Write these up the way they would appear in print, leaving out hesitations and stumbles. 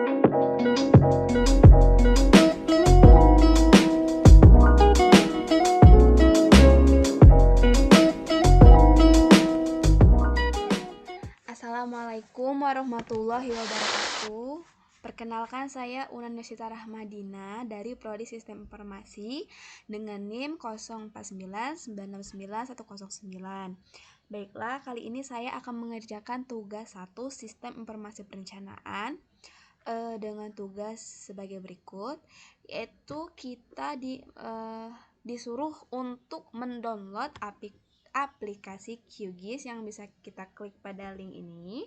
Assalamualaikum warahmatullahi wabarakatuh. Perkenalkan, saya Unan Yosita Rahmadina dari Prodi Sistem Informasi dengan NIM 0499969109. Baiklah, kali ini saya akan mengerjakan tugas 1 Sistem Informasi Perencanaan dengan tugas sebagai berikut, yaitu kita disuruh untuk mendownload aplikasi QGIS yang bisa kita klik pada link ini.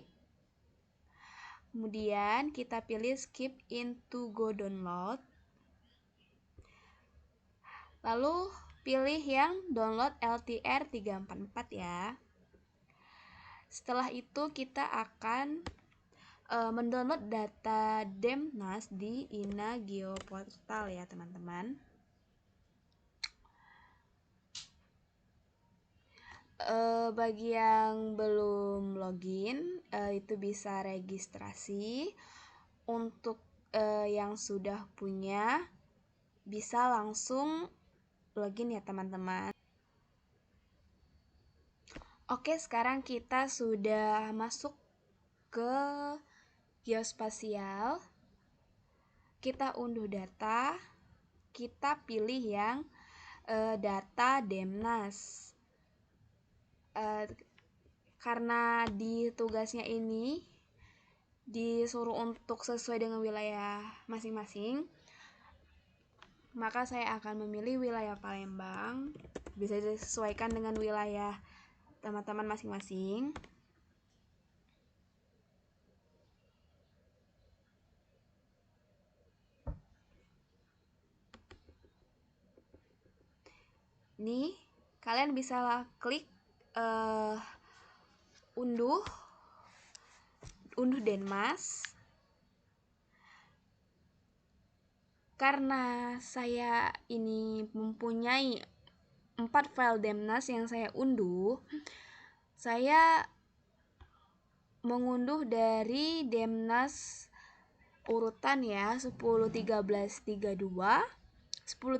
Kemudian kita pilih skip into go download. Lalu pilih yang download LTR 344 ya. Setelah itu kita akan mendownload data Demnas di INA Geoportal ya teman-teman. Bagi yang belum login, itu bisa registrasi. Untuk yang sudah punya, bisa langsung login ya teman-teman. Oke, sekarang kita sudah masuk ke geospasial. Kita unduh data, kita pilih yang data Demnas. Karena di tugasnya ini disuruh untuk sesuai dengan wilayah masing-masing, maka saya akan memilih wilayah Palembang. Bisa disesuaikan dengan wilayah teman-teman masing-masing. Nih, kalian bisa klik unduh Denmas. Karena saya ini mempunyai 4 file Demnas yang saya unduh, saya mengunduh dari Demnas urutan ya, 10 13 32, 10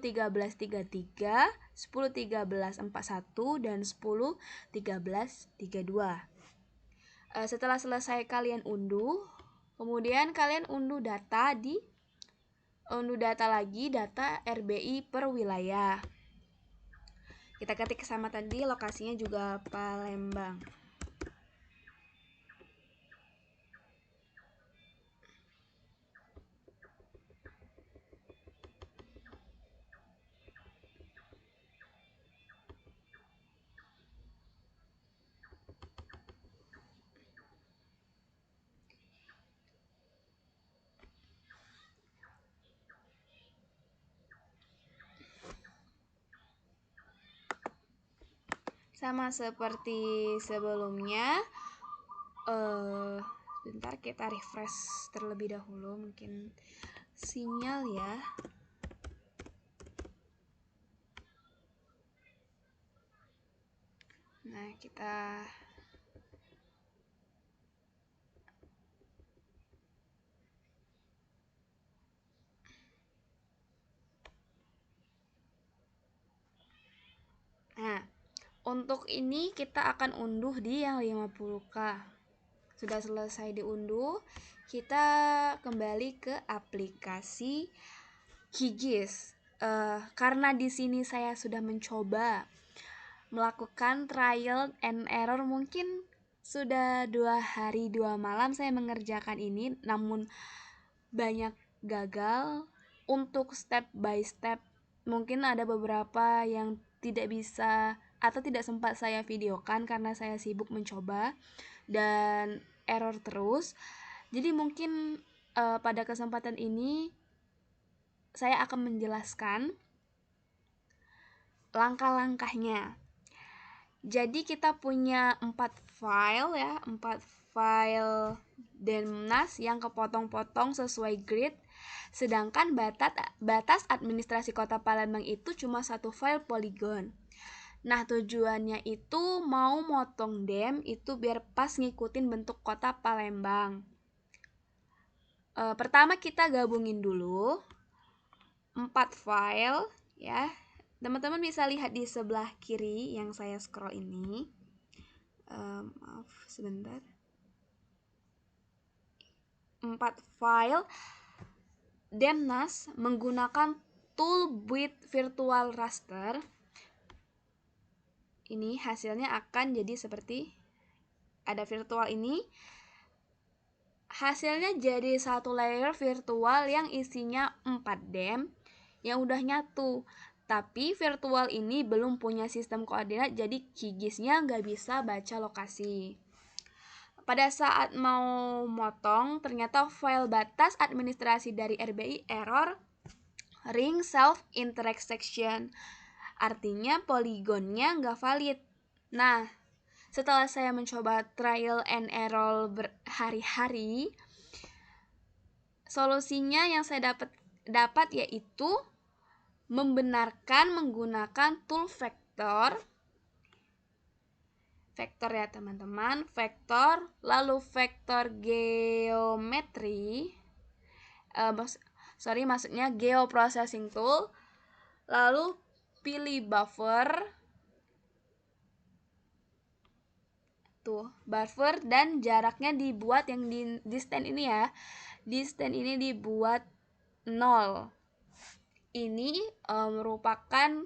13 33, 10 13 41 dan 10 13 32. Setelah selesai kalian unduh, kemudian kalian unduh data lagi data RBI per wilayah. Kita ketik sama tadi, lokasinya juga Palembang. Sama seperti sebelumnya, bentar kita refresh terlebih dahulu, mungkin sinyal ya. Nah, untuk ini kita akan unduh di yang 50K. Sudah selesai diunduh, kita kembali ke aplikasi QGIS. Karena di sini saya sudah mencoba melakukan trial and error, mungkin sudah 2 hari 2 malam saya mengerjakan ini, namun banyak gagal. Untuk step by step mungkin ada beberapa yang tidak bisa atau tidak sempat saya videokan karena saya sibuk mencoba dan error terus. Jadi mungkin pada kesempatan ini saya akan menjelaskan langkah-langkahnya. Jadi kita punya 4 file ya, 4 file Demnas yang kepotong-potong sesuai grid. Sedangkan batas administrasi Kota Palembang itu cuma 1 file poligon. Nah, tujuannya itu mau motong Dem itu biar pas ngikutin bentuk Kota Palembang. Pertama kita gabungin dulu 4 file ya. Teman-teman bisa lihat di sebelah kiri yang saya scroll ini. Maaf sebentar. 4 file Demnas menggunakan tool build virtual raster. Ini hasilnya akan jadi seperti ada virtual ini. Hasilnya jadi satu layer virtual yang isinya 4 dem yang udah nyatu. Tapi virtual ini belum punya sistem koordinat, jadi QGIS-nya nggak bisa baca lokasi. Pada saat mau motong, ternyata file batas administrasi dari RBI error ring self intersection. Artinya poligonnya nggak valid. Nah, setelah saya mencoba trial and error berhari-hari, solusinya yang saya dapat yaitu membenarkan menggunakan tool vektor ya teman-teman, vektor, lalu vektor geometri, maksudnya geoprocessing tool, lalu pilih buffer, buffer dan jaraknya dibuat yang di stand ini ya, di stand ini dibuat 0. Ini merupakan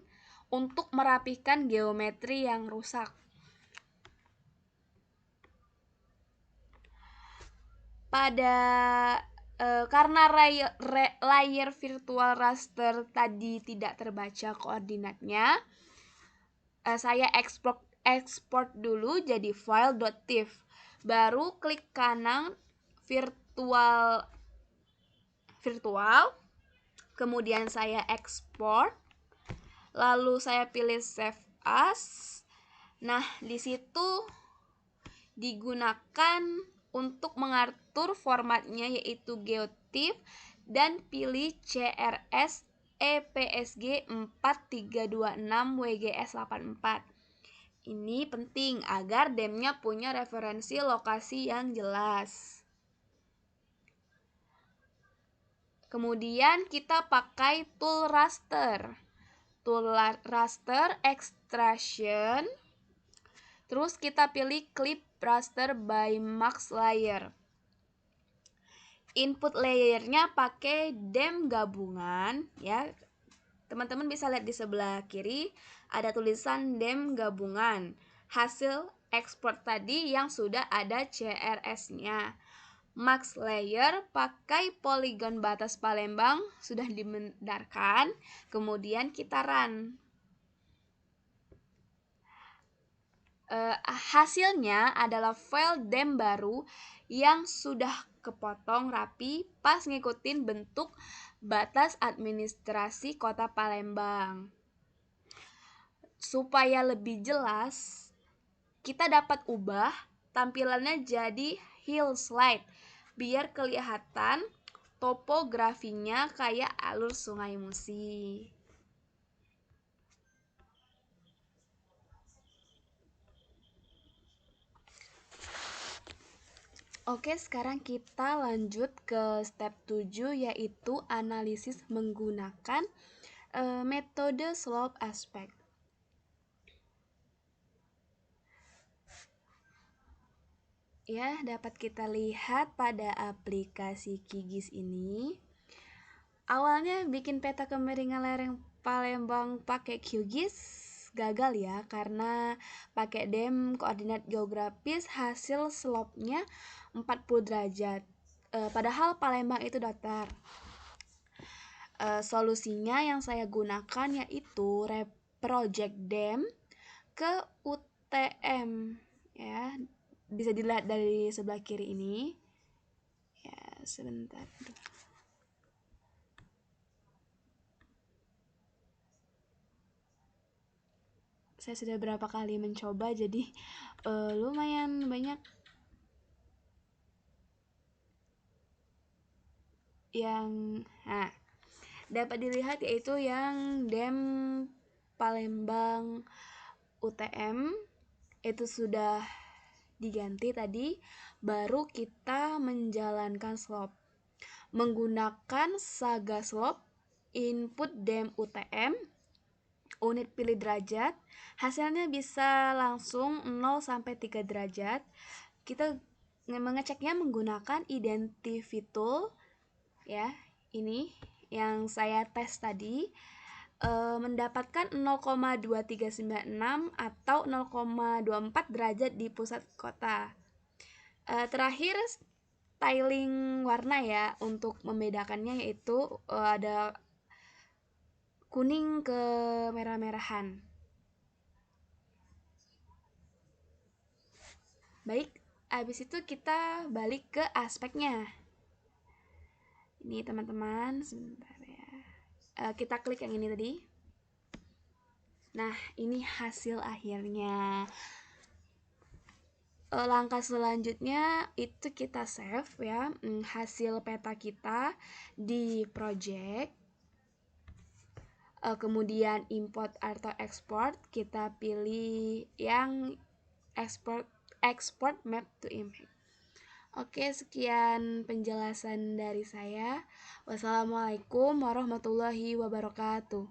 untuk merapikan geometri yang rusak. Karena layer virtual raster tadi tidak terbaca koordinatnya, saya export dulu jadi file.tif. Baru klik kanan virtual, kemudian saya export, lalu saya pilih save as. Nah, di situ digunakan untuk mengatur formatnya yaitu geotiff dan pilih CRS EPSG 4326 WGS 84. Ini penting agar demnya punya referensi lokasi yang jelas. Kemudian kita pakai tool raster. Tool raster extraction. Terus kita pilih clip raster by max layer. Input layernya pakai dem gabungan ya. Teman-teman bisa lihat di sebelah kiri ada tulisan dem gabungan. Hasil ekspor tadi yang sudah ada CRS-nya. Max layer pakai poligon batas Palembang sudah dibenarkan. Kemudian kita run. Hasilnya adalah file dem baru yang sudah kepotong rapi pas ngikutin bentuk batas administrasi Kota Palembang. Supaya lebih jelas, kita dapat ubah tampilannya jadi hillslide biar kelihatan topografinya kayak alur Sungai Musi. Oke, sekarang kita lanjut ke step 7 yaitu analisis menggunakan metode slope aspect. Ya, dapat kita lihat pada aplikasi QGIS ini. Awalnya bikin peta kemiringan lereng Palembang pakai QGIS gagal ya, karena pakai dem koordinat geografis hasil slope-nya 40 derajat. Padahal Palembang itu datar. Solusinya yang saya gunakan yaitu reproject dem ke UTM ya. Bisa dilihat dari sebelah kiri ini. Ya, sebentar. Saya sudah berapa kali mencoba, jadi lumayan banyak yang dapat dilihat yaitu yang dem Palembang UTM itu sudah diganti tadi, baru kita menjalankan slope. menggunakan Saga Slope, input DEM UTM, unit pilih derajat, hasilnya bisa langsung 0 sampai 3 derajat. Kita mengeceknya menggunakan Identify ya, ini yang saya tes tadi, mendapatkan 0,2396 atau 0,24 derajat di pusat kota. Terakhir styling warna ya, untuk membedakannya yaitu ada kuning ke merah-merahan. Baik, habis itu kita balik ke aspeknya. Ini teman-teman, sebentar ya. Kita klik yang ini tadi. Nah, ini hasil akhirnya. Langkah selanjutnya itu kita save ya, hasil peta kita di project. Kemudian import atau export, kita pilih yang export map to image. Oke, sekian penjelasan dari saya. Wassalamualaikum warahmatullahi wabarakatuh.